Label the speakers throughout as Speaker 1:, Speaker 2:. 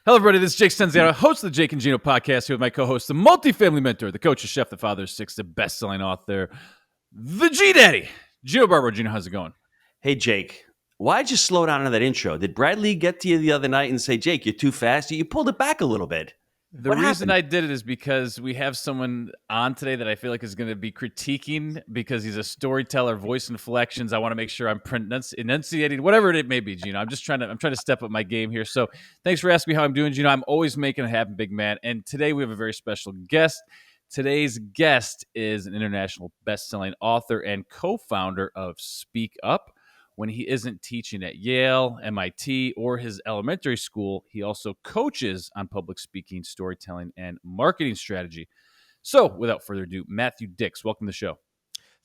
Speaker 1: Hello, everybody. This is Jake Stenziano, host of the Jake and Gino podcast, here with my co-host, the multifamily mentor, the coach, the chef, the father of six, the best-selling author, the G-Daddy, Gino Barber. Gino, how's it going?
Speaker 2: Hey, Jake, why'd you slow down on that intro? Did Bradley get to you the other night and say, Jake, you're too fast? You pulled it back a little bit.
Speaker 1: The
Speaker 2: What
Speaker 1: reason
Speaker 2: happened?
Speaker 1: I did it is because we have someone on today that I feel like is going to be critiquing because he's a storyteller, voice inflections. I want to make sure I'm enunciating, whatever it may be, Gino. I'm trying to step up my game here. So thanks for asking me how I'm doing, Gino. I'm always making it happen, big man. And today we have a very special guest. Today's guest is an international best-selling author and co-founder of Speak Up. When he isn't teaching at Yale, MIT, or his elementary school, he also coaches on public speaking, storytelling, and marketing strategy. So, without further ado, Matthew Dix, welcome to the show.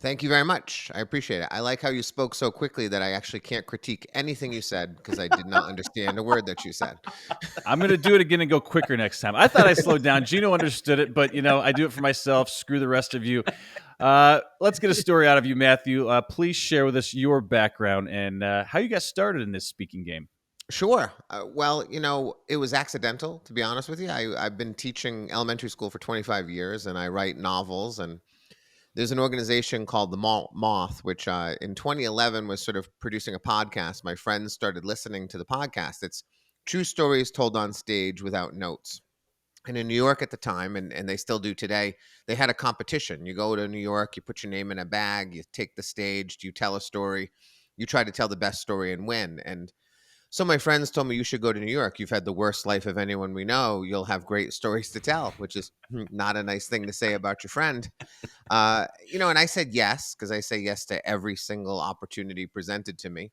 Speaker 3: Thank you very much. I appreciate it. I like how you spoke so quickly that I actually can't critique anything you said because I did not understand a word that you said.
Speaker 1: I'm going to do it again and go quicker next time. I thought I slowed down. Gino understood it, but, I do it for myself. Screw the rest of you. Let's get a story out of you, Matthew. Please share with us your background and how you got started in this speaking game.
Speaker 3: Sure. Well, it was accidental, to be honest with you. I've been teaching elementary school for 25 years, and I write novels. And there's an organization called the Moth, which in 2011 was sort of producing a podcast. My friends started listening to the podcast. It's true stories told on stage without notes. And in New York at the time, and they still do today, they had a competition. You go to New York, you put your name in a bag, you take the stage, you tell a story, you try to tell the best story and win. And so my friends told me, you should go to New York. You've had the worst life of anyone we know. You'll have great stories to tell, which is not a nice thing to say about your friend. And I said yes, because I say yes to every single opportunity presented to me.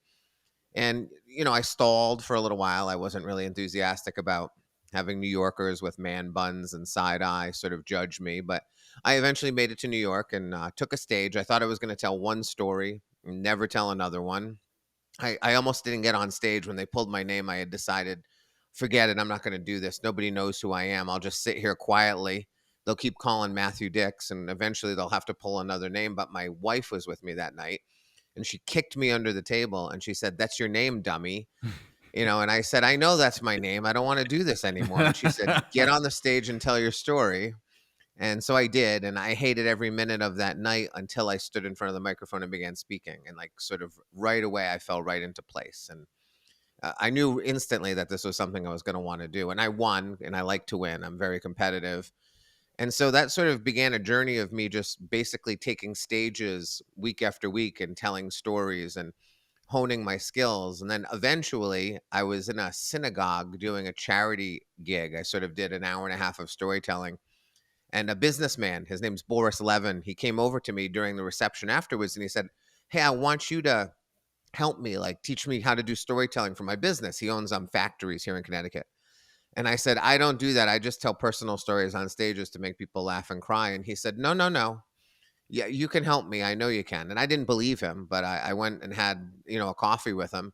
Speaker 3: And, I stalled for a little while. I wasn't really enthusiastic about having New Yorkers with man buns and side eye sort of judge me. But I eventually made it to New York and took a stage. I thought I was going to tell one story, never tell another one. I almost didn't get on stage when they pulled my name. I had decided, forget it, I'm not going to do this. Nobody knows who I am. I'll just sit here quietly. They'll keep calling Matthew Dix, and eventually they'll have to pull another name. But my wife was with me that night, and she kicked me under the table, and she said, "That's your name, dummy." And I said, "I know that's my name. I don't want to do this anymore." And she said, "Get on the stage and tell your story." And so I did, and I hated every minute of that night until I stood in front of the microphone and began speaking. And sort of right away, I fell right into place. And I knew instantly that this was something I was going to want to do. And I won, and I like to win. I'm very competitive. And so that sort of began a journey of me just basically taking stages week after week and telling stories and honing my skills. And then eventually I was in a synagogue doing a charity gig. I sort of did an hour and a half of storytelling. And a businessman, his name's Boris Levin, he came over to me during the reception afterwards and he said, "Hey, I want you to help me, teach me how to do storytelling for my business." He owns factories here in Connecticut. And I said, "I don't do that. I just tell personal stories on stages to make people laugh and cry." And he said, No. Yeah, you can help me. I know you can. And I didn't believe him, but I went and had, a coffee with him.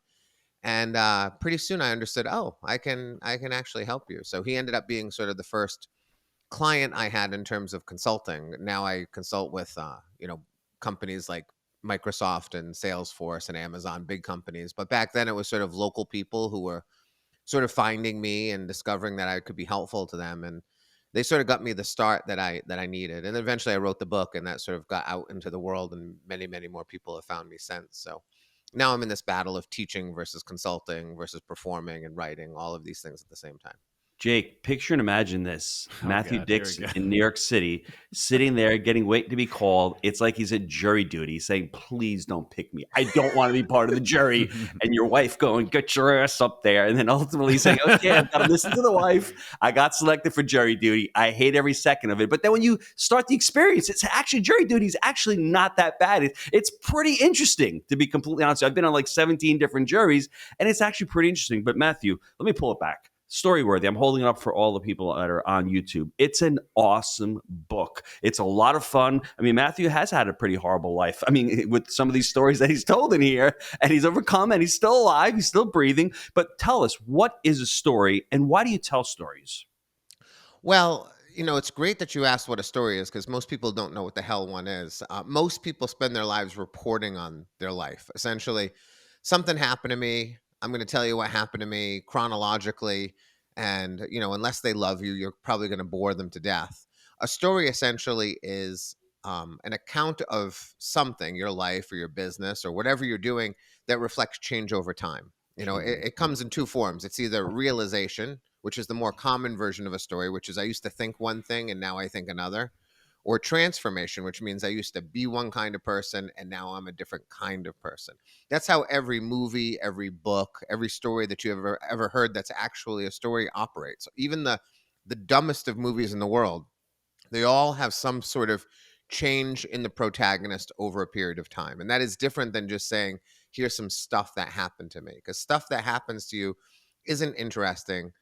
Speaker 3: And pretty soon I understood, I can actually help you. So he ended up being sort of the first client I had in terms of consulting. Now I consult with, companies like Microsoft and Salesforce and Amazon, big companies. But back then it was sort of local people who were sort of finding me and discovering that I could be helpful to them. And they sort of got me the start that I needed. And eventually I wrote the book, and that sort of got out into the world, and many, many more people have found me since. So now I'm in this battle of teaching versus consulting versus performing and writing, all of these things at the same time.
Speaker 2: Jake, picture and imagine this. Matthew
Speaker 1: God,
Speaker 2: Dix in New York City, sitting there, waiting to be called. It's like he's at jury duty saying, "Please don't pick me. I don't want to be part of the jury." And your wife going, "Get your ass up there." And then ultimately saying, "Okay, I've got to listen to the wife. I got selected for jury duty. I hate every second of it." But then when you start the experience, it's actually, jury duty is actually not that bad. It's pretty interesting, to be completely honest. I've been on 17 different juries, and it's actually pretty interesting. But Matthew, let me pull it back. Storyworthy. I'm holding it up for all the people that are on YouTube. It's an awesome book. It's a lot of fun. I mean, Matthew has had a pretty horrible life. I mean, with some of these stories that he's told in here, and he's overcome, and he's still alive. He's still breathing. But tell us, what is a story, and why do you tell stories?
Speaker 3: Well, it's great that you asked what a story is, because most people don't know what the hell one is. Most people spend their lives reporting on their life. Essentially, something happened to me. I'm going to tell you what happened to me chronologically. And, unless they love you, you're probably going to bore them to death. A story essentially is an account of something, your life or your business or whatever you're doing, that reflects change over time. It
Speaker 2: Mhm.
Speaker 3: comes in two forms. It's either realization, which is the more common version of a story, which is I used to think one thing and now I think another, or transformation, which means I used to be one kind of person and now I'm a different kind of person. That's how every movie, every book, every story that you ever heard that's actually a story operates. Even the dumbest of movies in the world, they all have some sort of change in the protagonist over a period of time. And that is different than just saying, here's some stuff that happened to me. Because stuff that happens to you isn't interesting,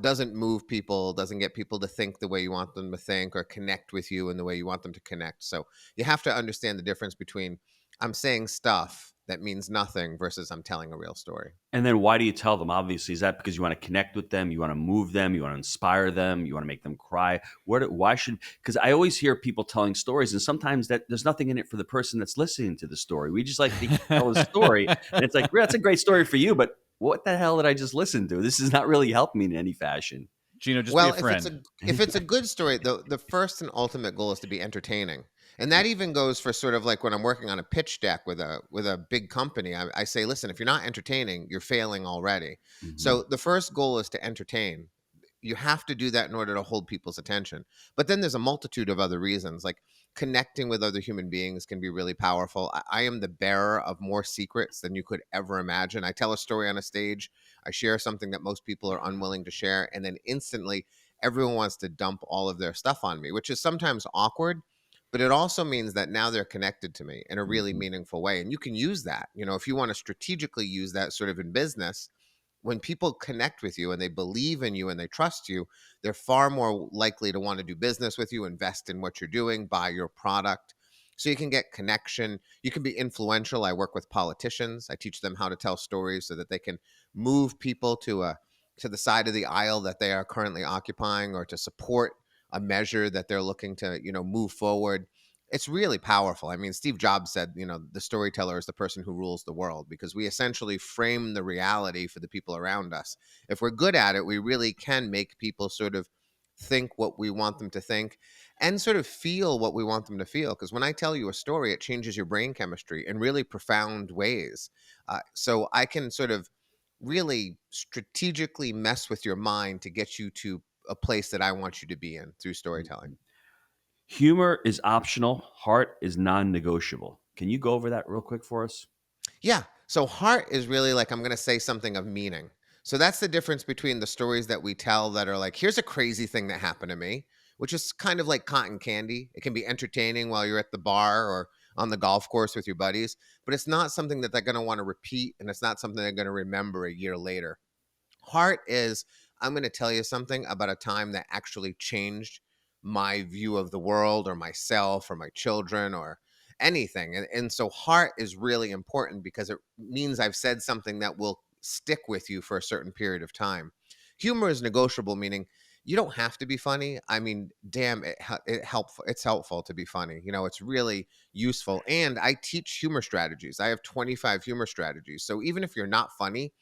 Speaker 3: doesn't move people, doesn't get people to think the way you want them to think or connect with you in the way you want them to connect. So you have to understand the difference between I'm saying stuff that means nothing versus I'm telling a real story.
Speaker 2: And then why do you tell them? Obviously, is that because you want to connect with them, you want to move them, you want to inspire them, you want to make them cry? Why should? Because I always hear people telling stories, and sometimes that there's nothing in it for the person that's listening to the story. We just like to tell a story, and it's like, "Yeah, that's a great story for you, but what the hell did I just listen to? This is not really helping me in any fashion."
Speaker 1: Gino, just be a
Speaker 3: Well, if it's
Speaker 1: friend.
Speaker 3: a if it's a good story, the first and ultimate goal is to be entertaining. And that even goes for sort of like when I'm working on a pitch deck with a big company, I say, listen, if you're not entertaining, you're failing already.
Speaker 2: Mhm.
Speaker 3: So the first goal is to entertain. You have to do that in order to hold people's attention. But then there's a multitude of other reasons, like connecting with other human beings can be really powerful. I am the bearer of more secrets than you could ever imagine. I tell a story on a stage, I share something that most people are unwilling to share, and then instantly everyone wants to dump all of their stuff on me, which is sometimes awkward. But it also means that now they're connected to me in a really
Speaker 2: Mhm.
Speaker 3: meaningful way. And you can use that, if you want to strategically use that sort of in business, when people connect with you and they believe in you and they trust you, they're far more likely to want to do business with you, invest in what you're doing, buy your product. So you can get connection. You can be influential. I work with politicians. I teach them how to tell stories so that they can move people to the side of the aisle that they are currently occupying, or to support a measure that they're looking to, move forward. It's really powerful. I mean, Steve Jobs said, the storyteller is the person who rules the world, because we essentially frame the reality for the people around us. If we're good at it, we really can make people sort of think what we want them to think and sort of feel what we want them to feel. Because when I tell you a story, it changes your brain chemistry in really profound ways. So I can sort of really strategically mess with your mind to get you to a place that I want you to be in through storytelling.
Speaker 2: Mhm. Humor is optional. Heart is non-negotiable. Can you go over that real quick for us?
Speaker 3: Yeah. So heart is really like I'm going to say something of meaning. So that's the difference between the stories that we tell that are like, here's a crazy thing that happened to me, which is kind of like cotton candy. It can be entertaining while you're at the bar or on the golf course with your buddies, but it's not something that they're going to want to repeat. And it's not something they're going to remember a year later. Heart is, I'm going to tell you something about a time that actually changed my view of the world or myself or my children or anything. And so heart is really important because it means I've said something that will stick with you for a certain period of time. Humor is negotiable, meaning you don't have to be funny. I mean, damn, it's helpful to be funny. It's really useful. And I teach humor strategies. I have 25 humor strategies. So even if you're not funny,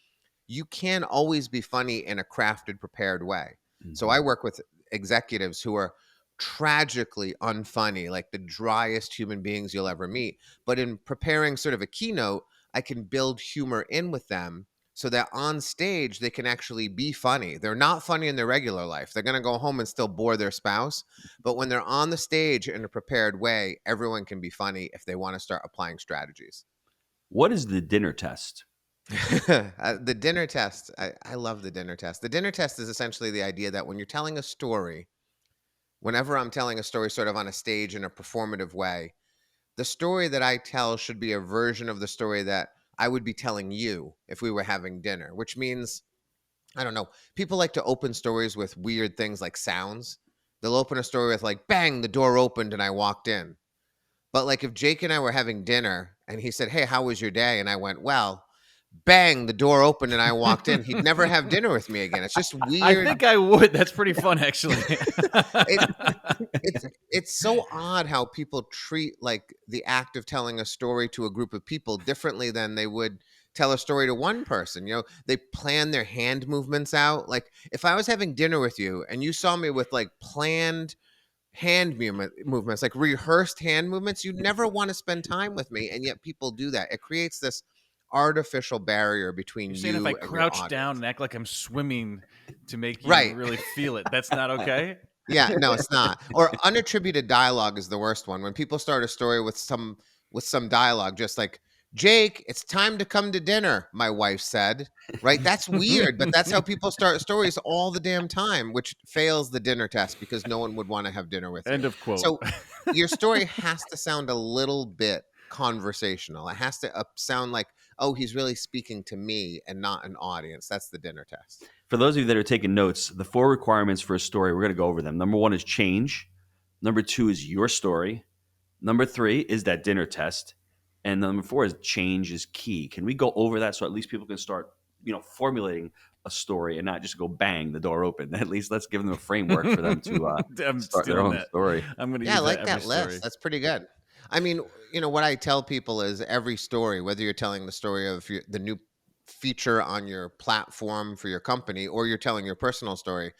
Speaker 3: you can always be funny in a crafted, prepared way. So I
Speaker 2: Mhm.
Speaker 3: work with executives who are tragically unfunny, like the driest human beings you'll ever meet. But in preparing sort of a keynote, I can build humor in with them so that on stage they can actually be funny. They're not funny in their regular life. They're going to go home and still bore their spouse. But when they're on the stage in a prepared way, everyone can be funny if they want to start applying strategies.
Speaker 2: What is the dinner test?
Speaker 3: The dinner test. I love the dinner test. The dinner test is essentially the idea that when you're telling a story, whenever I'm telling a story sort of on a stage in a performative way, the story that I tell should be a version of the story that I would be telling you if we were having dinner, which means, I don't know, people like to open stories with weird things like sounds. They'll open a story with like, bang, the door opened and I walked in. But like if Jake and I were having dinner and he said, hey, how was your day? And I went, well, bang, the door opened and I walked in, he'd never have dinner with me again. It's just
Speaker 1: I
Speaker 3: weird.
Speaker 1: think I would. That's pretty fun, actually.
Speaker 3: It it's so odd how people treat like the act of telling a story to a group of people differently than they would tell a story to one person. They plan their hand movements out. Like if I was having dinner with you and you saw me with like planned movements, like rehearsed hand movements, you'd never want to spend time with me. And yet people do that. It creates this artificial barrier between
Speaker 1: You're saying if I
Speaker 3: you and your
Speaker 1: crouch down
Speaker 3: audience.
Speaker 1: and act like I'm swimming to make you
Speaker 3: Right.
Speaker 1: really feel it, that's not okay?
Speaker 3: Yeah, no, it's not. Or unattributed dialogue is the worst one. When people start a story with some dialogue, just like, "Jake, it's time to come to dinner," my wife said. Right? That's weird, but that's how people start stories all the damn time, which fails the dinner test because no one would want to have dinner with you.
Speaker 1: End of quote.
Speaker 3: So your story has to sound a little bit conversational. It has to sound like, "Oh, he's really speaking to me and not an audience." That's the dinner test.
Speaker 2: For those of you that are taking notes, the 4 requirements for a story, we're going to go over them. Number 1 is change. Number 2 is your story. Number 3 is that dinner test. And number 4 is change is key. Can we go over that so at least people can start, formulating a story and not just go bang, the door open? At least let's give them a framework for them to
Speaker 1: I'm
Speaker 2: start their
Speaker 1: stealing
Speaker 2: own
Speaker 1: that.
Speaker 2: story.
Speaker 1: I'm going to
Speaker 3: Yeah, I
Speaker 1: use that
Speaker 3: like
Speaker 1: every
Speaker 3: that
Speaker 1: story.
Speaker 3: list. That's pretty good. I mean, what I tell people is every story, whether you're telling the story of the new feature on your platform for your company or you're telling your personal story,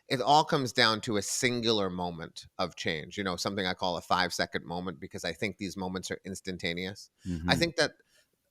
Speaker 3: it all comes down to a singular moment of change. Something I call a 5-second moment because I think these moments are instantaneous. I
Speaker 2: Mhm.
Speaker 3: think that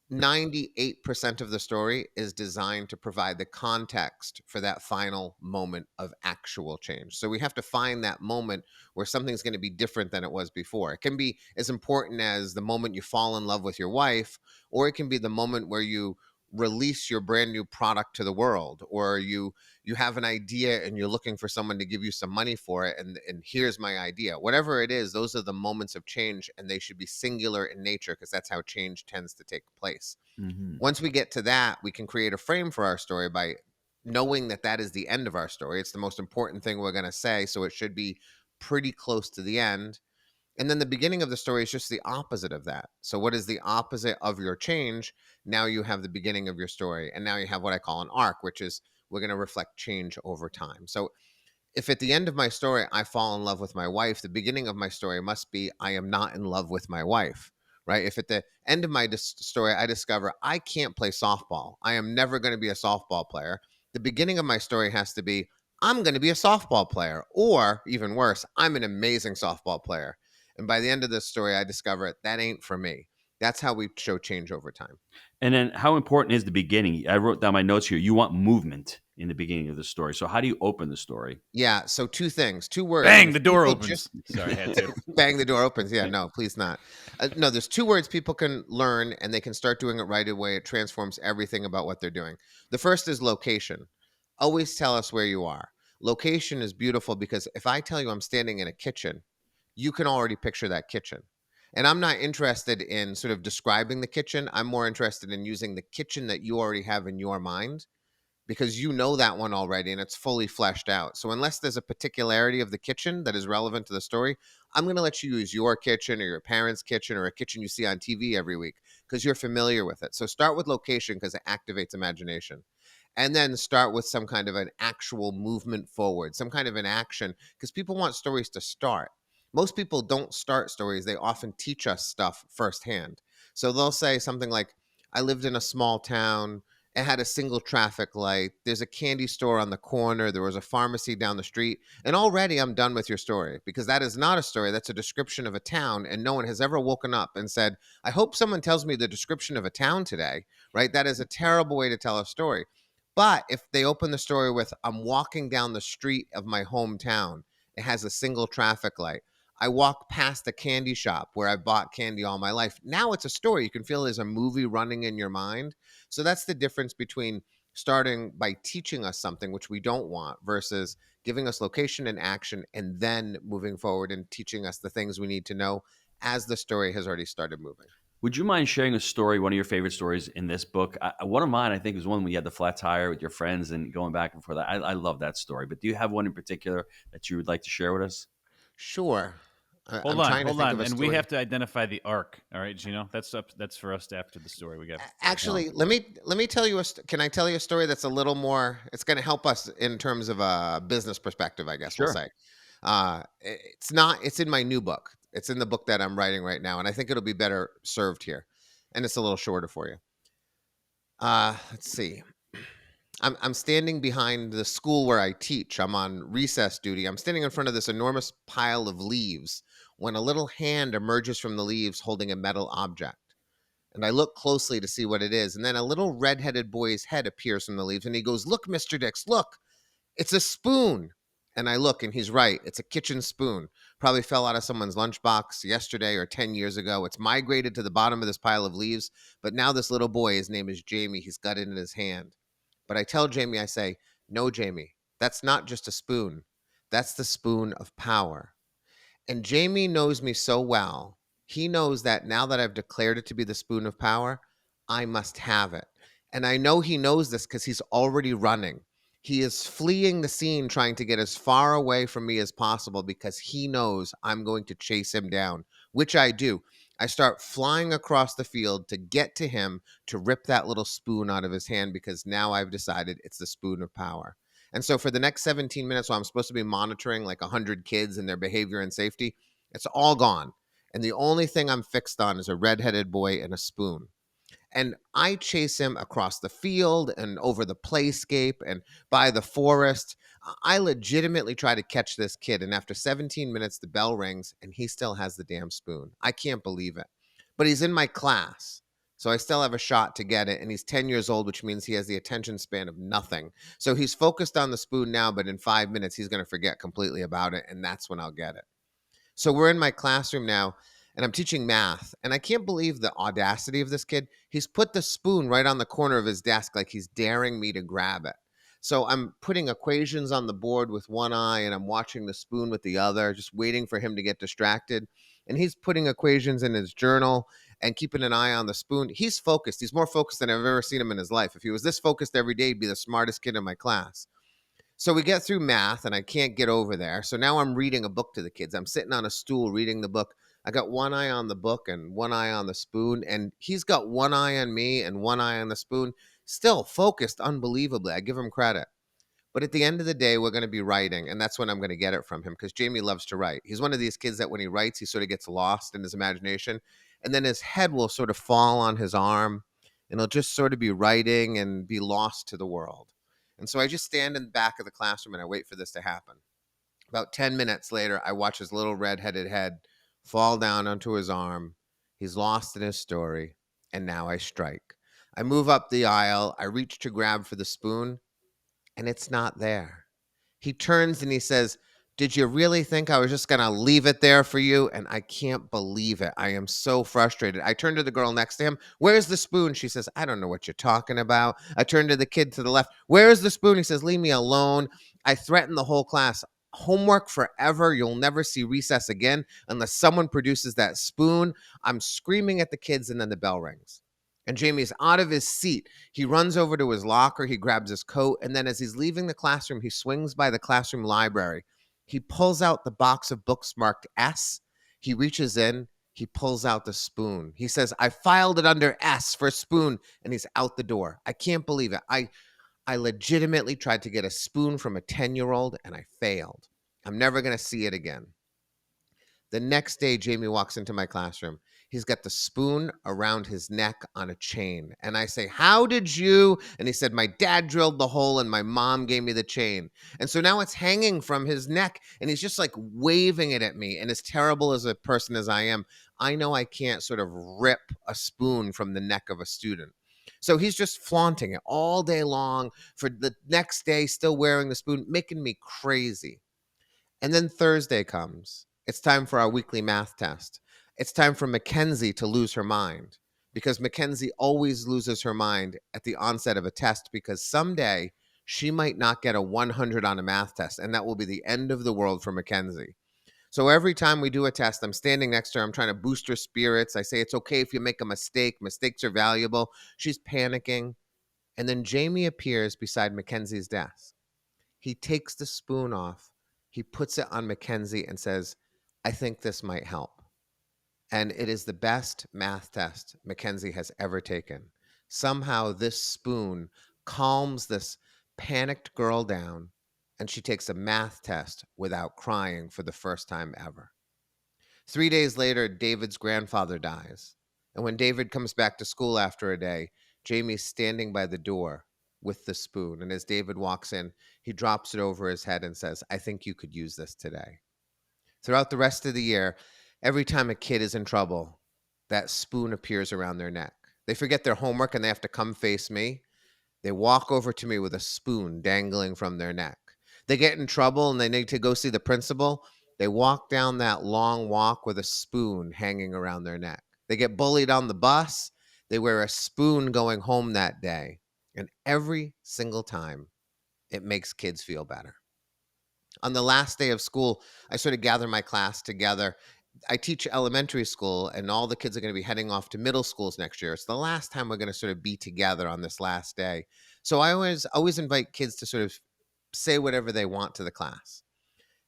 Speaker 3: 98% of the story is designed to provide the context for that final moment of actual change. So we have to find that moment where something's going to be different than it was before. It can be as important as the moment you fall in love with your wife, or it can be the moment where you release your brand new product to the world, or you have an idea and you're looking for someone to give you some money for it, and here's my idea. Whatever it is, those are the moments of change, and they should be singular in nature because that's how change tends to take place.
Speaker 2: Mhm.
Speaker 3: Once we get to that, we can create a frame for our story by knowing that that is the end of our story. It's the most important thing we're going to say, so it should be pretty close to the end. And then the beginning of the story is just the opposite of that. So what is the opposite of your change? Now you have the beginning of your story, and now you have what I call an arc, which is we're going to reflect change over time. So if at the end of my story I fall in love with my wife, the beginning of my story must be I am not in love with my wife, right? If at the end of my story I discover I can't play softball, I am never going to be a softball player, the beginning of my story has to be I'm going to be a softball player, or even worse, I'm an amazing softball player. And by the end of this story, I discover that ain't for me. That's how we show change over time.
Speaker 2: And then how important is the beginning? I wrote down my notes here. You want movement in the beginning of the story. So how do you open the story?
Speaker 3: Yeah. So two things, two words. And
Speaker 1: Bang,
Speaker 3: if
Speaker 1: the door
Speaker 3: people
Speaker 1: opens.
Speaker 3: just
Speaker 1: Sorry, I had to.
Speaker 3: bang, the door opens. Yeah, no, please not. No, there's two words people can learn and they can start doing it right away. It transforms everything about what they're doing. The first is location. Always tell us where you are. Location is beautiful because if I tell you I'm standing in a kitchen, you can already picture that kitchen. And I'm not interested in sort of describing the kitchen. I'm more interested in using the kitchen that you already have in your mind because you know that one already and it's fully fleshed out. So unless there's a particularity of the kitchen that is relevant to the story, I'm going to let you use your kitchen or your parents' kitchen or a kitchen you see on TV every week because you're familiar with it. So start with location because it activates imagination. And then start with some kind of an actual movement forward, some kind of an action because people want stories to start. Most people don't start stories, they often teach us stuff firsthand. So they'll say something like, I lived in a small town. It had a single traffic light. There's a candy store on the corner. There was a pharmacy down the street. And already I'm done with your story because that is not a story. That's a description of a town. And no one has ever woken up and said, I hope someone tells me the description of a town today, right? That is a terrible way to tell a story. But if they open the story with, I'm walking down the street of my hometown, it has a single traffic light. I walk past a candy shop where I bought candy all my life. Now it's a story. You can feel there's a movie running in your mind. So that's the difference between starting by teaching us something, which we don't want, versus giving us location and action and then moving forward and teaching us the things we need to know as the story has already started moving.
Speaker 2: Would you mind sharing a story, one of your favorite stories in this book? One of mine, I think, is one when you had the flat tire with your friends and going back and forth. I love that story. But do you have one in particular that you would like to share with us?
Speaker 3: Sure.
Speaker 1: Hold
Speaker 3: I'm
Speaker 1: on,
Speaker 3: trying to
Speaker 1: hold
Speaker 3: think of
Speaker 1: on.
Speaker 3: a
Speaker 1: And we
Speaker 3: story.
Speaker 1: have to identify the arc. All right, Gino. That's for us after the story. We got
Speaker 3: Actually, let me tell you can I tell you a story that's a little more, it's going to help us in terms of a business perspective, I guess we'll
Speaker 2: Sure.
Speaker 3: say. It's not, it's in my new book. It's in the book that I'm writing right now and I think it'll be better served here. And it's a little shorter for you. Let's see. I'm standing behind the school where I teach. I'm on recess duty. I'm standing in front of this enormous pile of leaves when a little hand emerges from the leaves holding a metal object. And I look closely to see what it is. And then a little red-headed boy's head appears from the leaves and he goes, "Look, Mr. Dix, look, it's a spoon." And I look and he's right. It's a kitchen spoon. Probably fell out of someone's lunchbox yesterday or 10 years ago. It's migrated to the bottom of this pile of leaves. But now this little boy, his name is Jamie, he's got it in his hand. But I tell Jamie, I say, "No, Jamie, that's not just a spoon. That's the spoon of power." And Jamie knows me so well. He knows that now that I've declared it to be the spoon of power, I must have it. And I know he knows this because he's already running. He is fleeing the scene, trying to get as far away from me as possible because he knows I'm going to chase him down, which I do. I start flying across the field to get to him to rip that little spoon out of his hand because now I've decided it's the spoon of power. And so for the next 17 minutes, while I'm supposed to be monitoring like 100 kids and their behavior and safety, it's all gone. And the only thing I'm fixed on is a redheaded boy and a spoon. And I chase him across the field and over the playscape and by the forest. I legitimately try to catch this kid. And after 17 minutes, the bell rings and he still has the damn spoon. I can't believe it. But he's in my class. So I still have a shot to get it. And he's 10 years old, which means he has the attention span of nothing. So he's focused on the spoon now, but in 5 minutes, he's going to forget completely about it. And that's when I'll get it. So we're in my classroom now, and I'm teaching math. And I can't believe the audacity of this kid. He's put the spoon right on the corner of his desk like he's daring me to grab it. So I'm putting equations on the board with one eye, and I'm watching the spoon with the other, just waiting for him to get distracted. And he's putting equations in his journal and keeping an eye on the spoon. He's focused. He's more focused than I've ever seen him in his life. If he was this focused every day, he'd be the smartest kid in my class. So we get through math and I can't get over there. So now I'm reading a book to the kids. I'm sitting on a stool reading the book. I got one eye on the book and one eye on the spoon. And he's got one eye on me and one eye on the spoon. Still focused unbelievably. I give him credit. But at the end of the day, we're going to be writing. And that's when I'm going to get it from him because Jamie loves to write. He's one of these kids that when he writes, he sort of gets lost in his imagination. And then his head will sort of fall on his arm and he'll just sort of be writing and be lost to the world. And so I just stand in the back of the classroom and I wait for this to happen. About 10 minutes later, I watch his little red-headed head fall down onto his arm. He's lost in his story. And now I strike. I move up the aisle. I reach to grab for the spoon and it's not there. He turns and he says, "Did you really think I was just going to leave it there for you?" And I can't believe it. I am so frustrated. I turn to the girl next to him. "Where's the spoon?" She says, "I don't know what you're talking about." I turn to the kid to the left. "Where's the spoon?" He says, "Leave me alone." I threaten the whole class. Homework forever. You'll never see recess again unless someone produces that spoon. I'm screaming at the kids and then the bell rings. And Jamie's out of his seat. He runs over to his locker. He grabs his coat. And then as he's leaving the classroom, he swings by the classroom library. He pulls out the box of books marked S. He reaches in. He pulls out the spoon. He says, "I filed it under S for spoon." And he's out the door. I can't believe it. I legitimately tried to get a spoon from a 10-year-old and I failed. I'm never going to see it again. The next day, Jamie walks into my classroom. He's got the spoon around his neck on a chain. And I say, "How did you?" And he said, "My dad drilled the hole and my mom gave me the chain." And so now it's hanging from his neck and he's just like waving it at me. And as terrible as a person as I am, I know I can't sort of rip a spoon from the neck of a student. So he's just flaunting it all day long for the next day, still wearing the spoon, making me crazy. And then Thursday comes. It's time for our weekly math test. It's time for Mackenzie to lose her mind because Mackenzie always loses her mind at the onset of a test because someday she might not get a 100 on a math test, and that will be the end of the world for Mackenzie. So every time we do a test, I'm standing next to her. I'm trying to boost her spirits. I say, "It's okay if you make a mistake. Mistakes are valuable." She's panicking. And then Jamie appears beside Mackenzie's desk. He takes the spoon off. He puts it on Mackenzie and says, "I think this might help." And it is the best math test Mackenzie has ever taken. Somehow this spoon calms this panicked girl down, and she takes a math test without crying for the first time ever. 3 days later, David's grandfather dies. And when David comes back to school after a day, Jamie's standing by the door with the spoon. And as David walks in, he drops it over his head and says, I think you could use this today. Throughout the rest of the year, every time a kid is in trouble, that spoon appears around their neck. They forget their homework and they have to come face me. They walk over to me with a spoon dangling from their neck. They get in trouble and they need to go see the principal. They walk down that long walk with a spoon hanging around their neck. They get bullied on the bus. They wear a spoon going home that day. And every single time, it makes kids feel better. On the last day of school, I sort of gather my class together. I teach elementary school, and all the kids are going to be heading off to middle schools next year. It's the last time we're going to sort of be together on this last day. So I always invite kids to sort of say whatever they want to the class.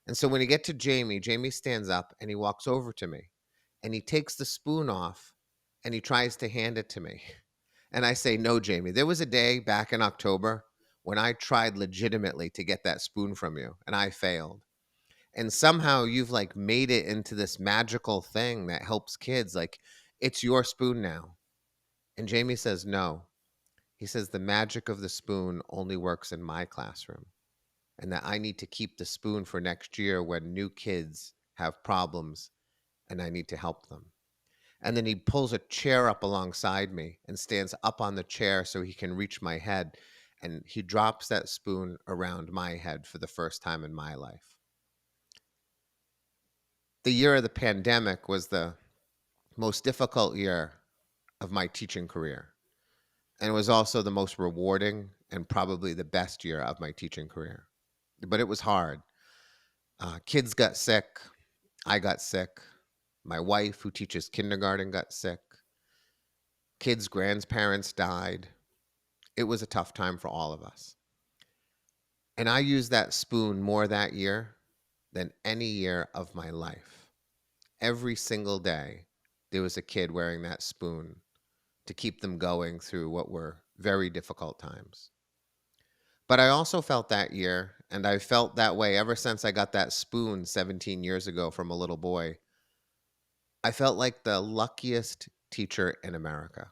Speaker 3: And so when you get to Jamie, Jamie stands up and he walks over to me and he takes the spoon off and he tries to hand it to me. And I say, no, Jamie, there was a day back in October when I tried legitimately to get that spoon from you and I failed. And somehow you've like made it into this magical thing that helps kids. Like, it's your spoon now. And Jamie says, no. He says, the magic of the spoon only works in my classroom, and that I need to keep the spoon for next year when new kids have problems and I need to help them. And then he pulls a chair up alongside me and stands up on the chair so he can reach my head. And he drops that spoon around my head for the first time in my life. The year of the pandemic was the most difficult year of my teaching career. And it was also the most rewarding and probably the best year of my teaching career. But it was hard. Kids got sick. I got sick. My wife, who teaches kindergarten, got sick. Kids' grandparents died. It was a tough time for all of us. And I used that spoon more that year than any year of my life. Every single day, there was a kid wearing that spoon to keep them going through what were very difficult times. But I also felt that year, and I felt that way ever since I got that spoon 17 years ago from a little boy. I felt like the luckiest teacher in America,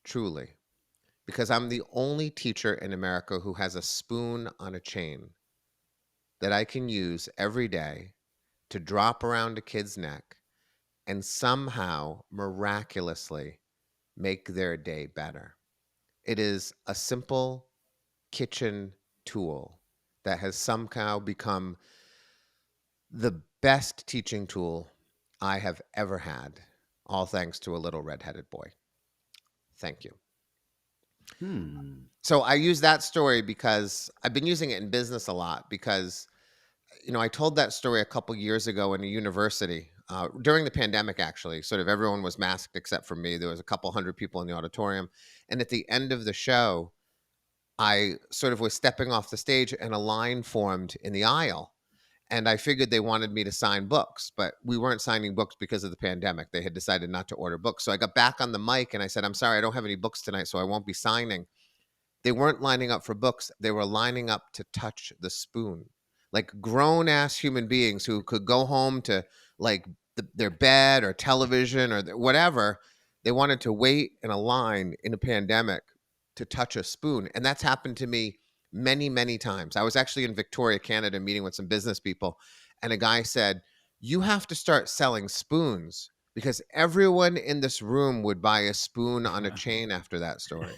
Speaker 3: truly, because I'm the only teacher in America who has a spoon on a chain that I can use every day to drop around a kid's neck and somehow miraculously make their day better. It is a simple kitchen tool that has somehow become the best teaching tool I have ever had, all thanks to a little red-headed boy. Thank you. So I use that story because I've been using it in business a lot because, I told that story a couple years ago in a university during the pandemic, actually. Sort of everyone was masked except for me. There was a couple hundred people in the auditorium. And at the end of the show, I sort of was stepping off the stage and a line formed in the aisle. And I figured they wanted me to sign books, but we weren't signing books because of the pandemic. They had decided not to order books. So I got back on the mic and I said, I'm sorry, I don't have any books tonight, so I won't be signing. They weren't lining up for books. They were lining up to touch the spoon, like grown ass human beings who could go home to like their bed or television or whatever. They wanted to wait in a line in a pandemic to touch a spoon. And that's happened to me many, many times. I was actually in Victoria, Canada, meeting with some business people. And a guy said, you have to start selling spoons because everyone in this room would buy a spoon on a chain after that story.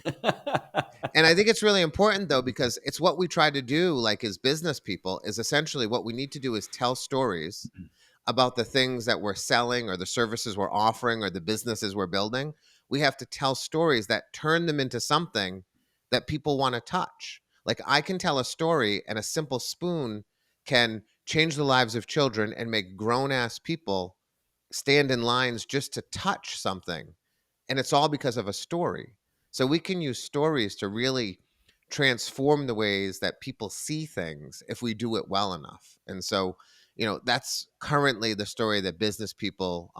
Speaker 3: And I think it's really important, though, because it's what we try to do, like as business people, is essentially what we need to do is tell stories about the things that we're selling or the services we're offering or the businesses we're building. We have to tell stories that turn them into something that people want to touch. Like I can tell a story and a simple spoon can change the lives of children and make grown-ass people stand in lines just to touch something. And it's all because of a story. So we can use stories to really transform the ways that people see things if we do it well enough. And so, that's currently the story that business people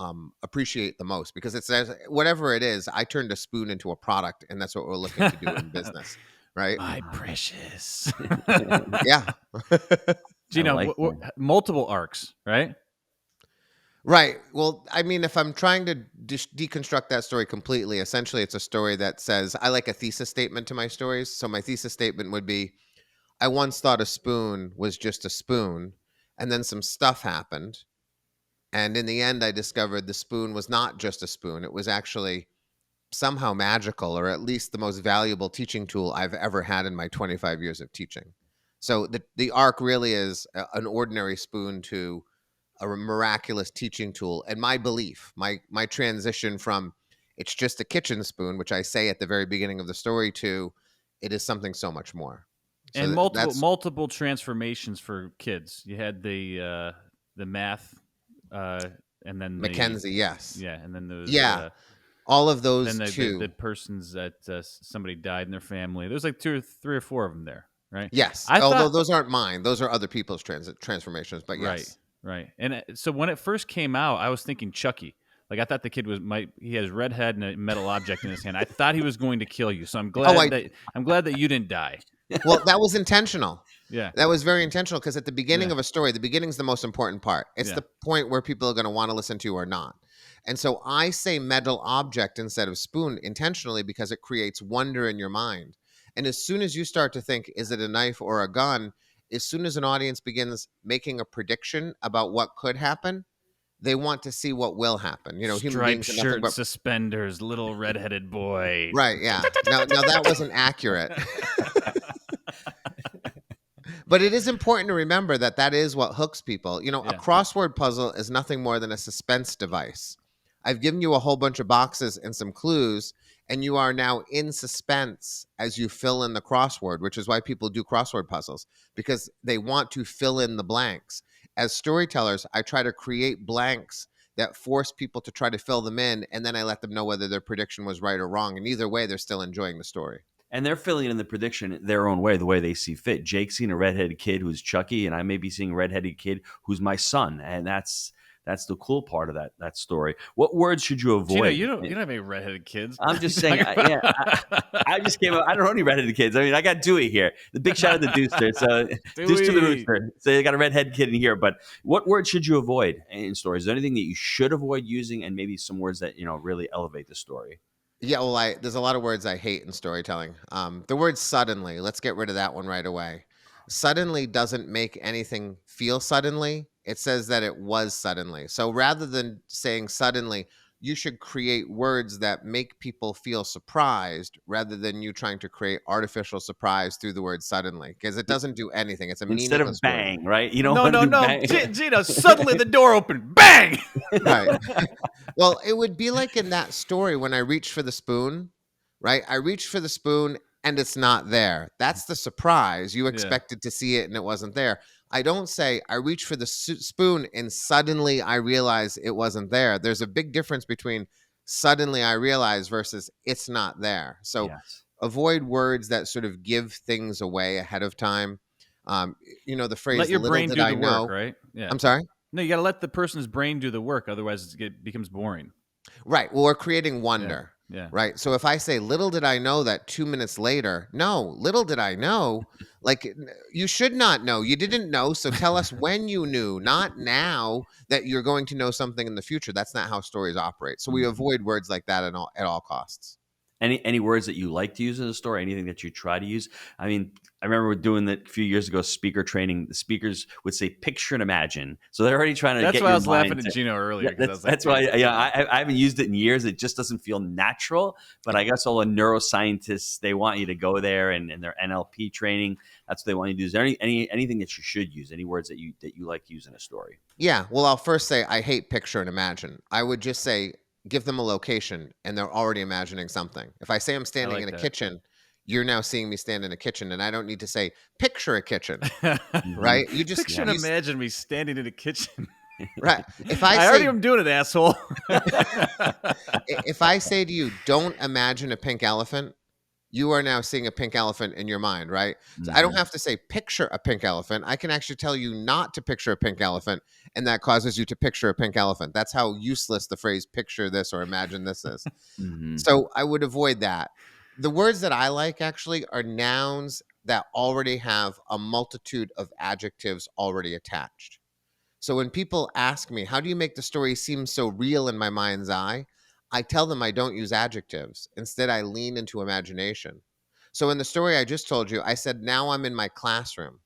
Speaker 3: appreciate the most because it says, whatever it is, I turned a spoon into a product, and that's what we're looking to do in business, right?
Speaker 1: My precious.
Speaker 3: Yeah.
Speaker 1: Gino,
Speaker 2: like
Speaker 1: multiple arcs, right?
Speaker 3: Right. Well, I mean, if I'm trying to deconstruct that story completely, essentially it's a story that says I like a thesis statement to my stories. So my thesis statement would be I once thought a spoon was just a spoon, and then some stuff happened. And in the end, I discovered the spoon was not just a spoon. It was actually somehow magical, or at least the most valuable teaching tool I've ever had in my 25 years of teaching. So the arc really is an ordinary spoon to a miraculous teaching tool. And my belief, my transition from it's just a kitchen spoon, which I say at the very beginning of the story, to it is something so much more. So
Speaker 1: And multiple
Speaker 3: that's
Speaker 1: multiple transformations for kids. You had the math, and then
Speaker 3: Mackenzie. Yes.
Speaker 1: and then those
Speaker 3: Yeah. All of
Speaker 1: then
Speaker 3: those
Speaker 1: the
Speaker 3: too.
Speaker 1: persons that somebody died in their family. There's like three or four of them there, right?
Speaker 3: Yes.
Speaker 1: I
Speaker 3: Although
Speaker 1: thought
Speaker 3: those aren't mine. Those are other people's transformations. But
Speaker 1: right,
Speaker 3: yes.
Speaker 1: right. And so when it first came out, I was thinking Chucky. Like I thought the kid he has red head and a metal object in his hand. I thought he was going to kill you. So I'm
Speaker 3: Oh,
Speaker 1: glad that you didn't die.
Speaker 3: well, that was intentional.
Speaker 1: Yeah,
Speaker 3: That was very intentional because at the beginning
Speaker 1: yeah,
Speaker 3: of a story, the beginning's the most important part. It's
Speaker 1: yeah.
Speaker 3: the point where people are going to want to listen to or not. And so I say metal object instead of spoon intentionally because it creates wonder in your mind. And as soon as you start to think, is it a knife or a gun? As soon as an audience begins making a prediction about what could happen, they want to see what will happen. Human
Speaker 1: Striped
Speaker 3: beings are nothing
Speaker 1: shirt,
Speaker 3: but
Speaker 1: suspenders, little redheaded boy.
Speaker 3: right. Yeah. Now that wasn't accurate. But it is important to remember that that is what hooks people. A
Speaker 1: Yeah.
Speaker 3: crossword puzzle is nothing more than a suspense device. I've given you a whole bunch of boxes and some clues, and you are now in suspense as you fill in the crossword, which is why people do crossword puzzles, because they want to fill in the blanks. As storytellers, I try to create blanks that force people to try to fill them in, and then I let them know whether their prediction was right or wrong. And either way, they're still enjoying the story.
Speaker 2: And they're filling in the prediction their own way, the way they see fit. Jake's seen a redheaded kid who's Chucky, and I may be seeing a redheaded kid who's my son, and that's the cool part of that story. What words should you
Speaker 1: Gino,
Speaker 2: avoid?
Speaker 1: you don't have any redheaded kids.
Speaker 2: I'm just saying, I just came up. I don't know any redheaded kids. I mean, I got Dewey here. The big shout out to Deucer. So Deuce to the
Speaker 1: Dewey.
Speaker 2: rooster. So you got a redheaded kid in here. But what words should you avoid in stories? Is there anything that you should avoid using, and maybe some words that really elevate the story?
Speaker 3: Yeah, well, there's a lot of words I hate in storytelling. The word suddenly, let's get rid of that one right away. Suddenly doesn't make anything feel suddenly. It says that it was suddenly. So rather than saying suddenly, you should create words that make people feel surprised rather than you trying to create artificial surprise through the word suddenly, because it doesn't do anything. It's a
Speaker 2: Instead of
Speaker 3: meaningless word.
Speaker 2: bang, right? You don't
Speaker 1: No,
Speaker 2: want to
Speaker 1: no,
Speaker 2: do
Speaker 1: no.
Speaker 2: bang.
Speaker 1: Gino, suddenly the door opened. Bang!
Speaker 3: Right. Well, it would be like in that story when I reached for the spoon, right? I reached for the spoon and it's not there. That's the surprise. You
Speaker 1: Yeah.
Speaker 3: expected to see it and it wasn't there. I don't say I reached for the spoon and suddenly I realize it wasn't there. There's a big difference between suddenly I realize versus it's not there. So
Speaker 2: Yes.
Speaker 3: avoid words that sort of give things away ahead of time. The phrase
Speaker 1: Let your
Speaker 3: little
Speaker 1: brain
Speaker 3: did
Speaker 1: do
Speaker 3: I
Speaker 1: the
Speaker 3: know.
Speaker 1: work, right? Yeah.
Speaker 3: I'm sorry?
Speaker 1: No, you got to let the person's brain do the work. Otherwise, it becomes boring.
Speaker 3: Right. Well, we're creating wonder.
Speaker 1: Yeah.
Speaker 3: Right. So if I say, little did I know that 2 minutes later, no, little did I know, like you should not know. You didn't know. So tell us when you knew, not now that you're going to know something in the future. That's not how stories operate. So we avoid words like that at all costs.
Speaker 2: Any words that you like to use in a story? Anything that you try to use? I mean, I remember doing that a few years ago. Speaker training. The speakers would say, "Picture and imagine." So they're already trying to
Speaker 1: That's
Speaker 2: get
Speaker 1: why
Speaker 2: your
Speaker 1: I was laughing
Speaker 2: mind
Speaker 1: at Gino earlier.
Speaker 2: Yeah,
Speaker 1: I was like,
Speaker 2: that's why. Yeah, I haven't used it in years. It just doesn't feel natural. But I guess all the neuroscientists, they want you to go there, and their NLP training, that's what they want you to do. Is there anything that you should use? Any words that you like to use in a story?
Speaker 3: Yeah. Well, I'll first say I hate picture and imagine. I would just say give them a location and they're already imagining something. If I say I'm standing
Speaker 1: like
Speaker 3: in a
Speaker 1: that.
Speaker 3: kitchen, you're now seeing me stand in a kitchen and I don't need to say picture a kitchen,
Speaker 2: Mhm.
Speaker 3: right? You just
Speaker 1: Picture and imagine me standing in a kitchen.
Speaker 3: right. If
Speaker 1: I
Speaker 3: I
Speaker 1: already
Speaker 3: say
Speaker 1: am doing it, asshole.
Speaker 3: if I say to you, don't imagine a pink elephant, you are now seeing a pink elephant in your mind, right? So I don't
Speaker 2: Mhm.
Speaker 3: have to say picture a pink elephant. I can actually tell you not to picture a pink elephant, and that causes you to picture a pink elephant. That's how useless the phrase picture this or imagine this is.
Speaker 2: Mhm.
Speaker 3: So I would avoid that. The words that I like actually are nouns that already have a multitude of adjectives already attached. So when people ask me, how do you make the story seem so real in my mind's eye? I tell them I don't use adjectives. Instead, I lean into imagination. So in the story I just told you, I said, now I'm in my classroom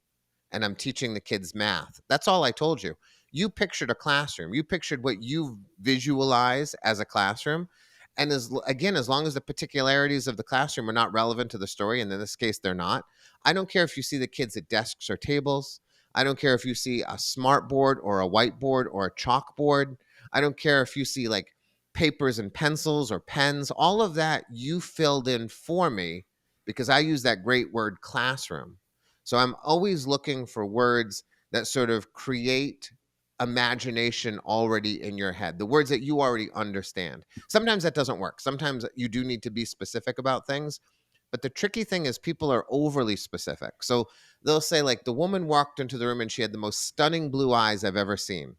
Speaker 3: and I'm teaching the kids math. That's all I told you. You pictured a classroom. You pictured what you visualize as a classroom. And again, as long as the particularities of the classroom are not relevant to the story, and in this case, they're not, I don't care if you see the kids at desks or tables. I don't care if you see a smart board or a whiteboard or a chalkboard. I don't care if you see like papers and pencils or pens. All of that you filled in for me because I use that great word classroom. So I'm always looking for words that sort of create imagination already in your head, the words that you already understand. Sometimes that doesn't work. Sometimes you do need to be specific about things. But the tricky thing is people are overly specific. So they'll say, like, the woman walked into the room and she had the most stunning blue eyes I've ever seen.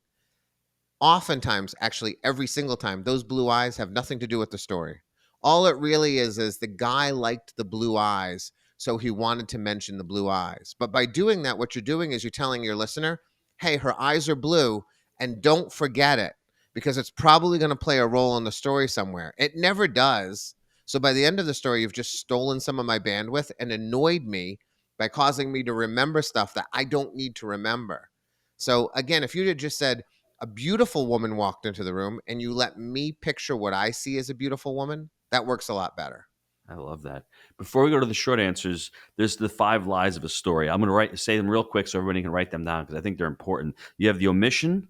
Speaker 3: Oftentimes, actually every single time, those blue eyes have nothing to do with the story. All it really is the guy liked the blue eyes, so he wanted to mention the blue eyes. But by doing that, what you're doing is you're telling your listener, hey, her eyes are blue, and don't forget it because it's probably going to play a role in the story somewhere. It never does. So by the end of the story, you've just stolen some of my bandwidth and annoyed me by causing me to remember stuff that I don't need to remember. So again, if you'd have just said, a beautiful woman walked into the room and you let me picture what I see as a beautiful woman, that works a lot better.
Speaker 2: I love that. Before we go to the short answers, there's the 5 lies of a story. I'm going to say them real quick so everybody can write them down because I think they're important. You have the omission,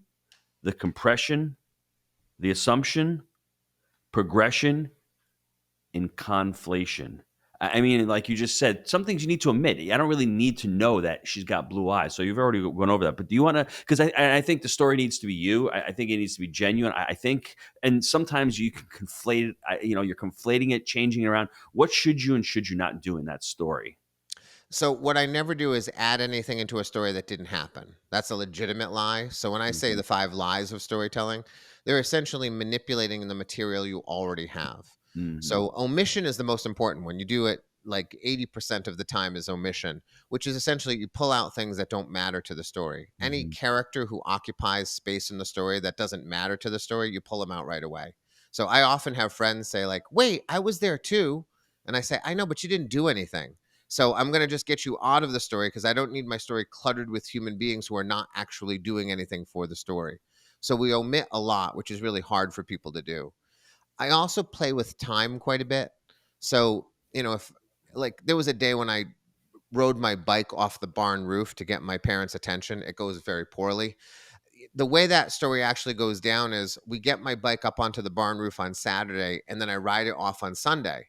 Speaker 2: the compression, the assumption, progression, and conflation. I mean, like you just said, some things you need to omit. I don't really need to know that she's got blue eyes. So you've already gone over that. But do you want to? Because I think the story needs to be you. I think it needs to be genuine. I think, and sometimes you can conflate it. You're conflating it, changing it around. What should you and should you not do in that story?
Speaker 3: So what I never do is add anything into a story that didn't happen. That's a legitimate lie. So when I say
Speaker 2: Mhm.
Speaker 3: the 5 lies of storytelling, they're essentially manipulating the material you already have.
Speaker 2: Mhm.
Speaker 3: So omission is the most important one. You do it like 80% of the time is omission, which is essentially you pull out things that don't matter to the story. Any
Speaker 2: Mhm.
Speaker 3: character who occupies space in the story that doesn't matter to the story, you pull them out right away. So I often have friends say like, "Wait, I was there too." And I say, "I know, but you didn't do anything." So I'm going to just get you out of the story because I don't need my story cluttered with human beings who are not actually doing anything for the story. So we omit a lot, which is really hard for people to do. I also play with time quite a bit. So, if like there was a day when I rode my bike off the barn roof to get my parents' attention, it goes very poorly. The way that story actually goes down is we get my bike up onto the barn roof on Saturday and then I ride it off on Sunday.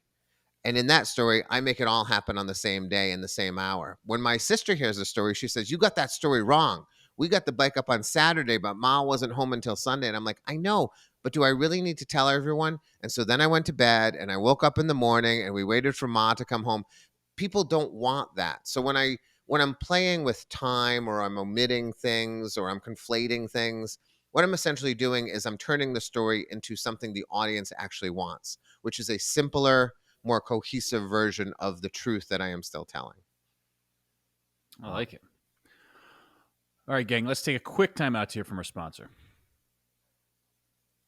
Speaker 3: And in that story, I make it all happen on the same day in the same hour. When my sister hears the story, she says, "You got that story wrong. We got the bike up on Saturday, but Ma wasn't home until Sunday." And I'm like, "I know, but do I really need to tell everyone?" And so then I went to bed and I woke up in the morning and we waited for Ma to come home. People don't want that. So when I'm playing with time or I'm omitting things or I'm conflating things, what I'm essentially doing is I'm turning the story into something the audience actually wants, which is a simpler, more cohesive version of the truth that I am still telling.
Speaker 1: I like it. All right, gang, let's take a quick time out to hear from our sponsor.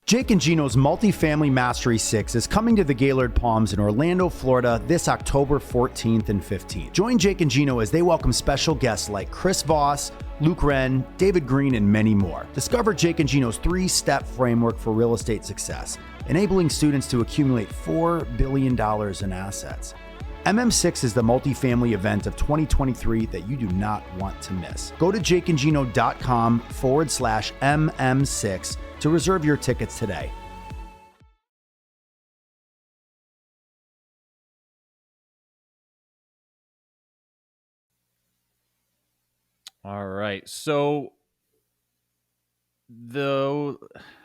Speaker 4: Jake and Gino's Multifamily Mastery 6 is coming to the Gaylord Palms in Orlando, Florida this October 14th and 15th. Join Jake and Gino as they welcome special guests like Chris Voss, Luke Wren, David Green, and many more. Discover Jake and Gino's 3-step framework for real estate success, enabling students to accumulate $4 billion in assets. MM6 is the multifamily event of 2023 that you do not want to miss. Go to jakeandgino.com/MM6 to reserve your tickets today.
Speaker 1: All right. So though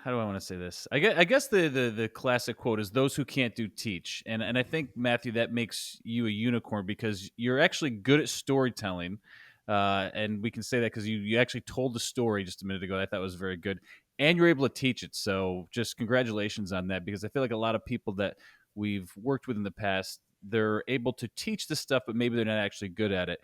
Speaker 1: how do I want to say this? I guess the classic quote is those who can't do teach. And I think, Matthew, that makes you a unicorn because you're actually good at storytelling. And we can say that because you actually told the story just a minute ago. I thought was very good. And you're able to teach it. So just congratulations on that because I feel like a lot of people that we've worked with in the past, they're able to teach this stuff, but maybe they're not actually good at it.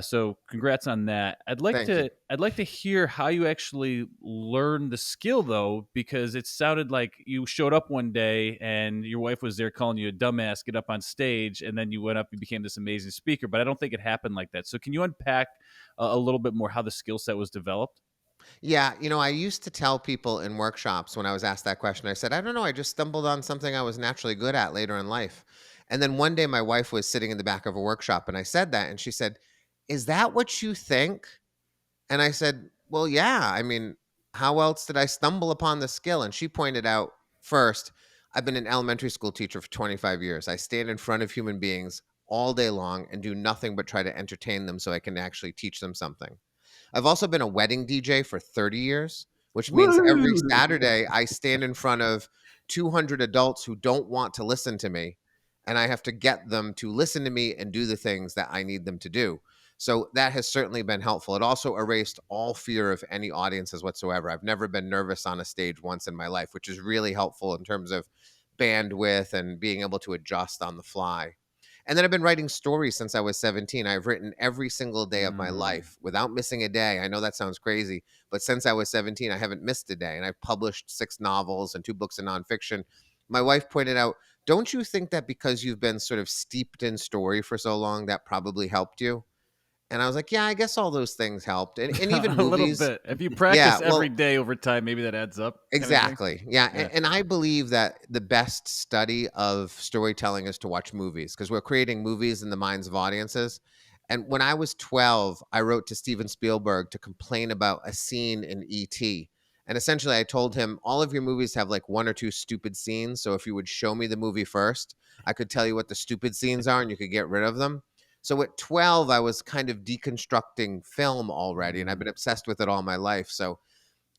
Speaker 1: So congrats on that.
Speaker 3: Thank you.
Speaker 1: I'd like to hear how you actually learned the skill though, because it sounded like you showed up one day and your wife was there calling you a dumbass, get up on stage, and then you went up and became this amazing speaker. But I don't think it happened like that. So can you unpack a little bit more how the skill set was developed?
Speaker 3: Yeah, I used to tell people in workshops when I was asked that question, I said, I don't know, I just stumbled on something I was naturally good at later in life. And then one day my wife was sitting in the back of a workshop and I said that, and she said, Is that what you think? And I said, Well, yeah. I mean, how else did I stumble upon the skill? And she pointed out, first, I've been an elementary school teacher for 25 years. I stand in front of human beings all day long and do nothing but try to entertain them so I can actually teach them something. I've also been a wedding DJ for 30 years, which means every
Speaker 2: Woo!
Speaker 3: Saturday I stand in front of 200 adults who don't want to listen to me, and I have to get them to listen to me and do the things that I need them to do. So that has certainly been helpful. It also erased all fear of any audiences whatsoever. I've never been nervous on a stage once in my life, which is really helpful in terms of bandwidth and being able to adjust on the fly. And then I've been writing stories since I was 17. I've written every single day of my
Speaker 1: Mm.
Speaker 3: life without missing a day. I know that sounds crazy, but since I was 17, I haven't missed a day. And I've published 6 novels and 2 books of nonfiction. My wife pointed out, don't you think that because you've been sort of steeped in story for so long, that probably helped you? And I was like, yeah, I guess all those things helped. And even
Speaker 1: A little
Speaker 3: movies.
Speaker 1: bit. If you
Speaker 3: Yeah,
Speaker 1: practice every
Speaker 3: well,
Speaker 1: day over time, maybe that adds up, kind of thing.
Speaker 3: exactly. Yeah.
Speaker 1: Yeah.
Speaker 3: And I believe that the best study of storytelling is to watch movies because we're creating movies in the minds of audiences. And when I was 12, I wrote to Steven Spielberg to complain about a scene in E.T. And essentially, I told him, all of your movies have like 1 or 2 stupid scenes. So if you would show me the movie first, I could tell you what the stupid scenes are and you could get rid of them. So at 12, I was kind of deconstructing film already, and I've been obsessed with it all my life. So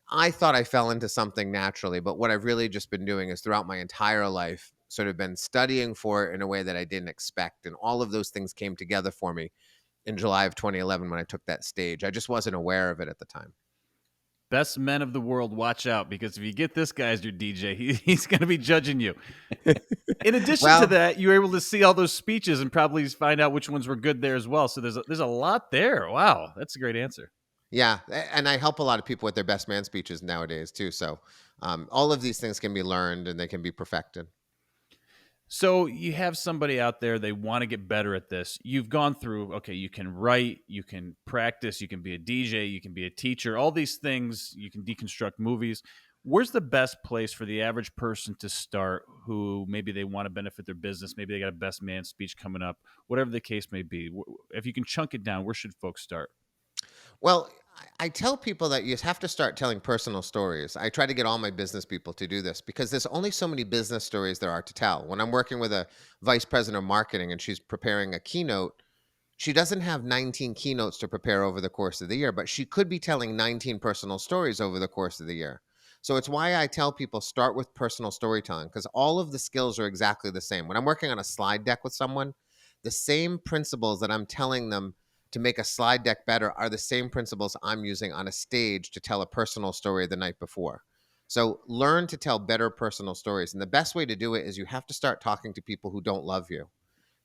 Speaker 3: I thought I fell into something naturally, but what I've really just been doing is throughout my entire life, sort of been studying for it in a way that I didn't expect. And all of those things came together for me in July of 2011 when I took that stage. I just wasn't aware of it at the time.
Speaker 1: Best men of the world, watch out, because if you get this guy as your DJ, he's going to be judging you. In addition to
Speaker 3: Well,
Speaker 1: that, you were able to see all those speeches and probably find out which ones were good there as well. So there's a lot there. Wow, that's a great answer.
Speaker 3: yeah. And I help a lot of people with their best man speeches nowadays, too. So all of these things can be learned and they can be perfected.
Speaker 1: So you have somebody out there, they want to get better at this. You've gone through, okay, you can write, you can practice, you can be a DJ, you can be a teacher, all these things, you can deconstruct movies. Where's the best place for the average person to start who maybe they want to benefit their business? Maybe they got a best man speech coming up, whatever the case may be. If you can chunk it down, where should folks start?
Speaker 3: Well, I tell people that you have to start telling personal stories. I try to get all my business people to do this because there's only so many business stories there are to tell. When I'm working with a vice president of marketing and she's preparing a keynote, she doesn't have 19 keynotes to prepare over the course of the year, but she could be telling 19 personal stories over the course of the year. So it's why I tell people start with personal storytelling because all of the skills are exactly the same. When I'm working on a slide deck with someone, the same principles that I'm telling them to make a slide deck better are the same principles I'm using on a stage to tell a personal story the night before. So learn to tell better personal stories. And the best way to do it is you have to start talking to people who don't love you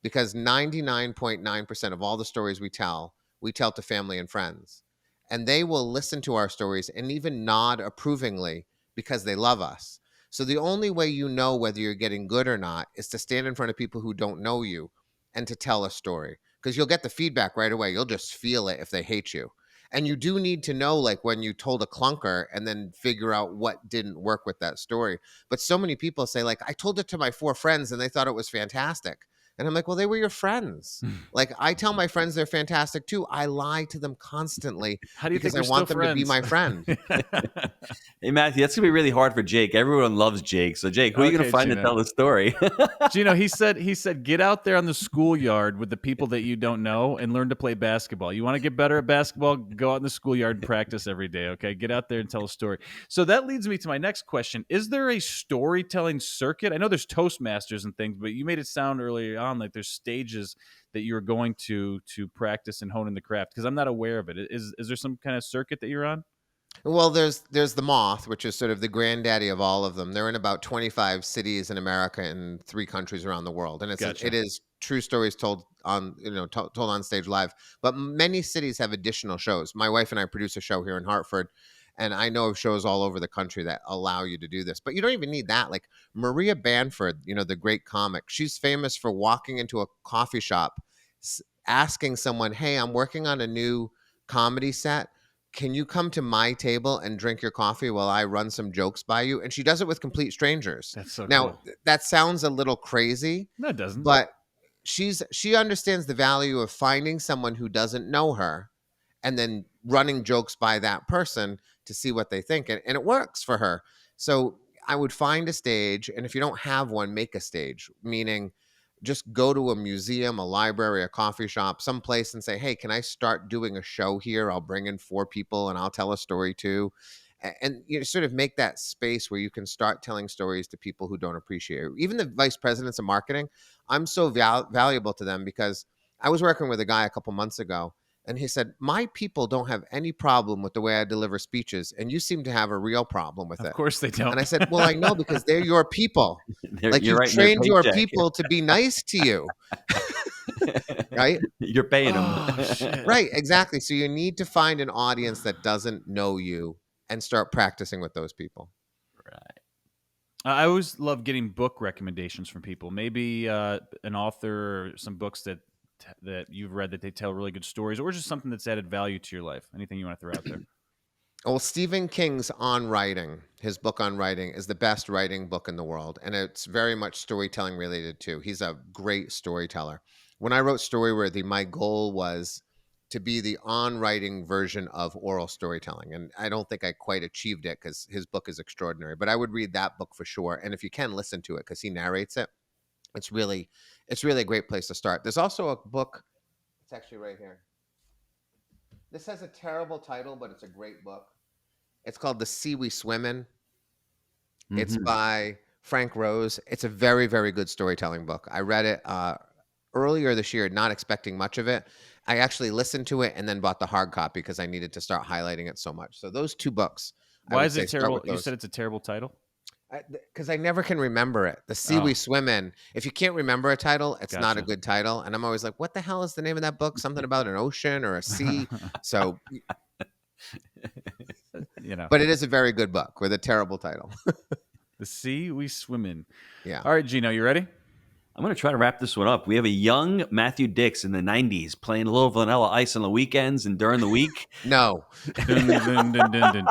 Speaker 3: because 99.9% of all the stories we tell to family and friends. And they will listen to our stories and even nod approvingly because they love us. So the only way you know whether you're getting good or not is to stand in front of people who don't know you and to tell a story because you'll get the feedback right away. You'll just feel it if they hate you. And you do need to know, like when you told a clunker and then figure out what didn't work with that story. But so many people say, like, I told it to my 4 friends and they thought it was fantastic. And I'm like, well, they were your friends. Like, I tell my friends they're fantastic too. I lie to them constantly
Speaker 1: How do you think
Speaker 3: because I
Speaker 1: we're still
Speaker 3: want them to be
Speaker 1: friends?
Speaker 3: my friend.
Speaker 2: Hey, Matthew, that's going to be really hard for Jake. Everyone loves Jake. So, Jake, who are you going
Speaker 1: Okay,
Speaker 2: to find to
Speaker 1: Gino.
Speaker 2: tell the story?
Speaker 1: Gino, he said, get out there on the schoolyard with the people that you don't know and learn to play basketball. You want to get better at basketball? Go out in the schoolyard and practice every day. Okay, get out there and tell a story. So that leads me to my next question: is there a storytelling circuit? I know there's Toastmasters and things, but you made it sound earlier on like there's stages that you're going to practice and hone in the craft. Because I'm not aware of it. Is there some kind of circuit that you're on?
Speaker 3: Well, there's the Moth, which is sort of the granddaddy of all of them. They're in about 25 cities in America and 3 countries around the world, and
Speaker 1: Gotcha.
Speaker 3: it is true stories told on told on stage live. But many cities have additional shows. My wife and I produce a show here in Hartford, and I know of shows all over the country that allow you to do this. But you don't even need that. Like Maria Bamford, the great comic, she's famous for walking into a coffee shop, asking someone, "Hey, I'm working on a new comedy set. Can you come to my table and drink your coffee while I run some jokes by you?" And she does it with complete strangers.
Speaker 1: That's so
Speaker 3: Now,
Speaker 1: cool.
Speaker 3: that sounds a little crazy,
Speaker 1: No, it doesn't.
Speaker 3: but she understands the value of finding someone who doesn't know her and then running jokes by that person to see what they think. And it works for her. So I would find a stage, and if you don't have one, make a stage, meaning just go to a museum, a library, a coffee shop, someplace and say, "Hey, can I start doing a show here? I'll bring in 4 people and I'll tell a story too." And sort of make that space where you can start telling stories to people who don't appreciate it. Even the vice presidents of marketing, I'm so valuable to them because I was working with a guy a couple months ago, and he said, "My people don't have any problem with the way I deliver speeches, and you seem to have a real problem with
Speaker 1: Of
Speaker 3: it."
Speaker 1: course they don't.
Speaker 3: And I said, "Well, I know, because they're your people. Like,
Speaker 2: You're
Speaker 3: you've
Speaker 2: writing their
Speaker 3: trained your
Speaker 2: paycheck.
Speaker 3: people to be nice to you." Right?
Speaker 2: You're paying them.
Speaker 1: Oh, shit.
Speaker 3: Right, exactly. So you need to find an audience that doesn't know you and start practicing with those people.
Speaker 2: Right.
Speaker 1: I always love getting book recommendations from people. Maybe an author or some books that you've read that they tell really good stories, or just something that's added value to your life. Anything you want to throw out there?
Speaker 3: Well, Stephen King's On Writing, his book on writing, is the best writing book in the world. And it's very much storytelling related too. He's a great storyteller. When I wrote Storyworthy, my goal was to be the on writing version of oral storytelling. And I don't think I quite achieved it because his book is extraordinary. But I would read that book for sure. And if you can, listen to it because he narrates it. It's really a great place to start. There's also a book. It's actually right here. This has a terrible title, but it's a great book. It's called The Sea We Swim In. It's
Speaker 2: Mhm.
Speaker 3: by Frank Rose. It's a very, very good storytelling book. I read it earlier this year, not expecting much of it. I actually listened to it and then bought the hard copy because I needed to start highlighting it so much. So those 2 books, I
Speaker 1: Why
Speaker 3: would
Speaker 1: is
Speaker 3: say
Speaker 1: it
Speaker 3: start
Speaker 1: terrible?
Speaker 3: with
Speaker 1: You
Speaker 3: those.
Speaker 1: said it's a terrible title.
Speaker 3: Because I never can remember it. The Sea
Speaker 1: Oh.
Speaker 3: We Swim In. If you can't remember a title, it's not a
Speaker 1: Gotcha.
Speaker 3: good title. And I'm always like, what the hell is the name of that book? Something about an ocean or a sea. So, but it is a very good book with a terrible title.
Speaker 1: The Sea We Swim In.
Speaker 3: Yeah.
Speaker 1: All right, Gino, you ready?
Speaker 2: I'm going to try to wrap this one up. We have a young Matthew Dix in the 90s playing a little Vanilla Ice on the weekends and during the week.
Speaker 3: No.
Speaker 1: Dun, dun, dun, dun, dun.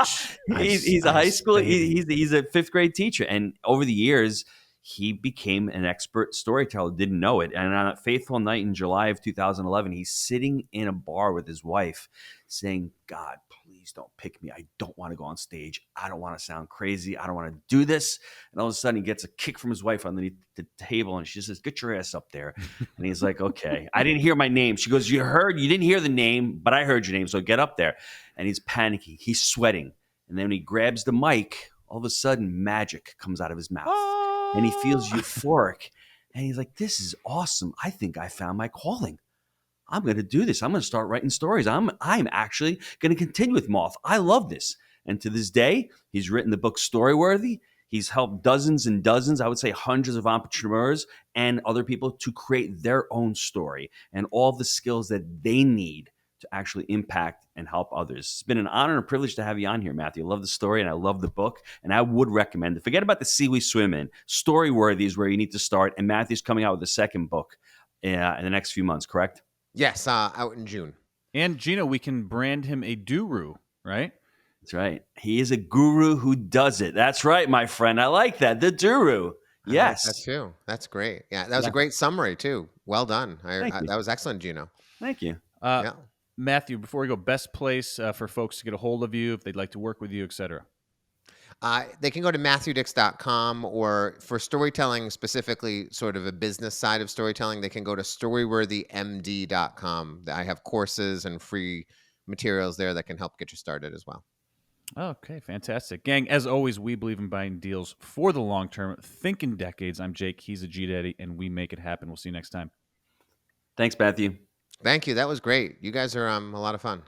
Speaker 2: He's a high
Speaker 1: Ice,
Speaker 2: school.
Speaker 1: baby.
Speaker 2: He's a 5th grade teacher, and over the years, he became an expert storyteller. Didn't know it. And on a fateful night in July of 2011, he's sitting in a bar with his wife, saying, "God, please don't pick me. I don't want to go on stage. I don't want to sound crazy. I don't want to do this." And all of a sudden, he gets a kick from his wife underneath the table, and she says, "Get your ass up there." And he's like, "Okay, I didn't hear my name." She goes, You didn't hear the name, but I heard your name, so get up there." And he's panicking. He's sweating. And then when he grabs the mic, all of a sudden, magic comes out of his mouth. And he feels euphoric. And he's like, "This is awesome. I think I found my calling. I'm going to do this. I'm going to start writing stories. I'm actually going to continue with Moth. I love this." And to this day, he's written the book Storyworthy. He's helped dozens and dozens, I would say hundreds of entrepreneurs and other people to create their own story and all the skills that they need to actually impact and help others. It's been an honor and a privilege to have you on here, Matthew. I love the story and I love the book, and I would recommend it. Forget about The Sea We Swim In. Storyworthy is where you need to start, and Matthew's coming out with a second book in the next few months, correct?
Speaker 3: Yes, out in June.
Speaker 1: And Gino, we can brand him a guru, right?
Speaker 2: That's right. He is a guru who does it. That's right, my friend. I like that. The guru. Yes.
Speaker 3: I like that too. That's great. Yeah, that was a great summary too. Well done.
Speaker 2: Thank you.
Speaker 3: That was excellent, Gino.
Speaker 2: Thank you.
Speaker 3: Yeah.
Speaker 1: Matthew, before we go, best place for folks to get a hold of you if they'd like to work with you, etc.
Speaker 3: They can go to MatthewDix.com, or for storytelling, specifically sort of a business side of storytelling, they can go to StoryworthyMD.com. I have courses and free materials there that can help get you started as well.
Speaker 1: Okay, fantastic. Gang, as always, we believe in buying deals for the long term. Think in decades. I'm Jake. He's a G-Daddy, and we make it happen. We'll see you next time.
Speaker 2: Thanks, Matthew.
Speaker 3: Thank you. That was great. You guys are a lot of fun.